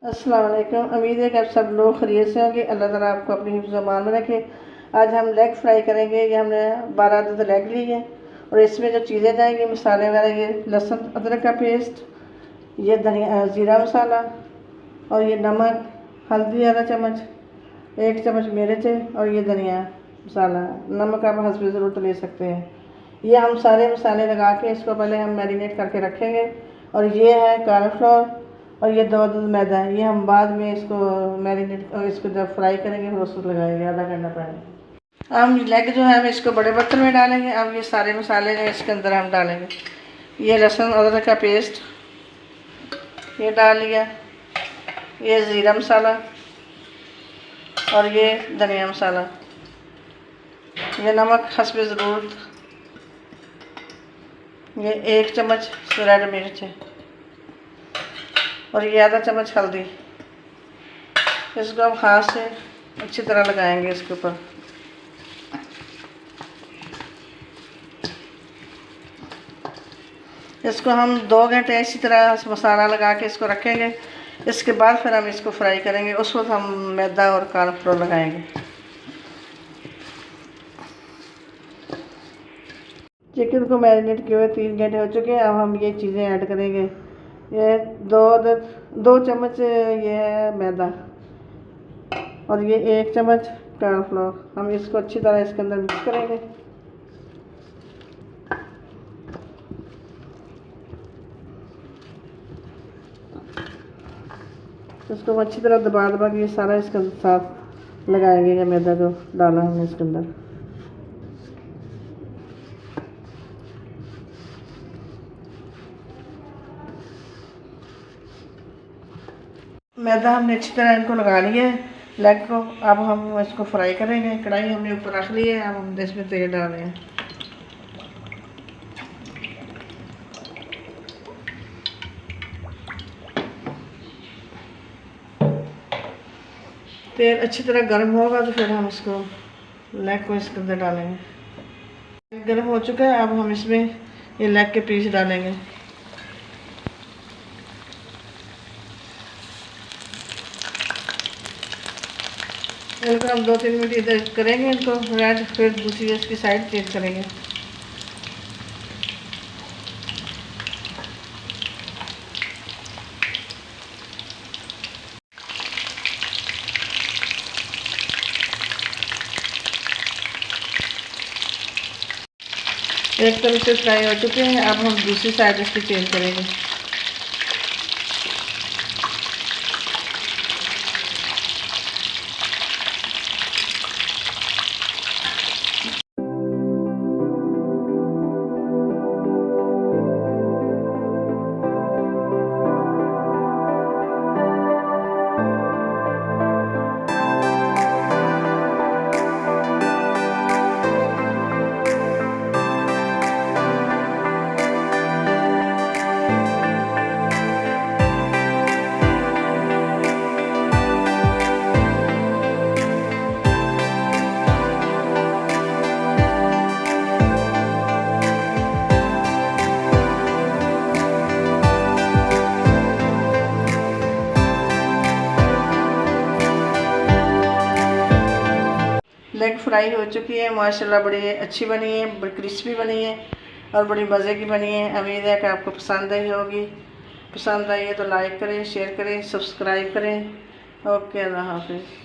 अस्सलाम वालेकुम। उम्मीद है कि आप सब लोग खैरियत से होंगे। अल्लाह ताला आपको अपनी हिफ्ज़ अमान में रखे। आज हम लेग फ्राई करेंगे। ये हमने 12 अदद लेग ली है और इसमें जो चीज़ें जाएंगी मसाले वगैरह, ये लहसुन अदरक का पेस्ट, ये धनिया ज़ीरा मसाला और ये नमक, हल्दी आधा चम्मच, 1 चम्मच मिर्च और ये धनिया मसाला। नमक आप हस्ब ज़रूरत ले सकते हैं। ये हम सारे मसाले लगा के इसको पहले हम मैरिनेट करके रखेंगे। और ये है कॉर्नफ्लोर और ये 2 अदद मैदा है। ये हम बाद में इसको मैरिनेट और इसको जब फ्राई करेंगे फिर उसको लगाएंगे आधा घंटा पहले। हम लेग जो है हम इसको बड़े बर्तन में डालेंगे। अब ये सारे मसाले जो इसके अंदर हम डालेंगे। ये लहसुन अदरक का पेस्ट ये डाल लिया, ये ज़ीरा मसाला और ये धनिया मसाला, ये नमक हस्ब ज़रूरत, ये 1 चम्मच रेड मिर्च है और ये आधा चम्मच हल्दी। इसको हम हाथ से अच्छी तरह लगाएंगे इसके ऊपर। इसको हम 2 घंटे इसी तरह मसाला लगा के इसको रखेंगे। इसके बाद फिर हम इसको फ्राई करेंगे। उस वक्त हम मैदा और कॉर्नफ्लोर लगाएंगे। चिकन को मैरिनेट किए हुए 3 घंटे हो चुके हैं। अब हम ये चीज़ें ऐड करेंगे। ये 2 चम्मच ये है मैदा और ये 1 चम्मच कॉर्नफ्लोर। हम इसको अच्छी तरह इसके अंदर मिक्स करेंगे। इसको हम अच्छी तरह दबा दबा के ये सारा इसके साथ लगाएंगे। ये मैदा जो डाला हमने इसके अंदर। मैदा हमने अच्छी तरह इनको लगा लिया है लेग को। अब हम इसको फ्राई करेंगे। कढ़ाई हमने ऊपर रख ली है। अब हम इसमें तेल डाल रहे हैं। तेल अच्छी तरह गर्म होगा तो फिर हम इसको लेग को इसके अंदर डालेंगे। गर्म हो चुका है। अब हम इसमें ये लेग के पीस डालेंगे। इनको हम 2-3 मिनट इधर करेंगे इनको रेड, फिर दूसरी इसकी साइड चेंज करेंगे। एक तरफ से फ्राई हो चुके हैं। अब हम दूसरी साइड इसकी चेंज करेंगे। लेग फ्राई हो चुकी है माशाल्लाह, बड़ी अच्छी बनी है, बड़ी क्रिस्पी बनी है और बड़ी मज़े की बनी है। उम्मीद है कि आपको पसंद आई होगी। पसंद आई है तो लाइक करें, शेयर करें, सब्सक्राइब करें। ओके, अल्लाह हाफिज़।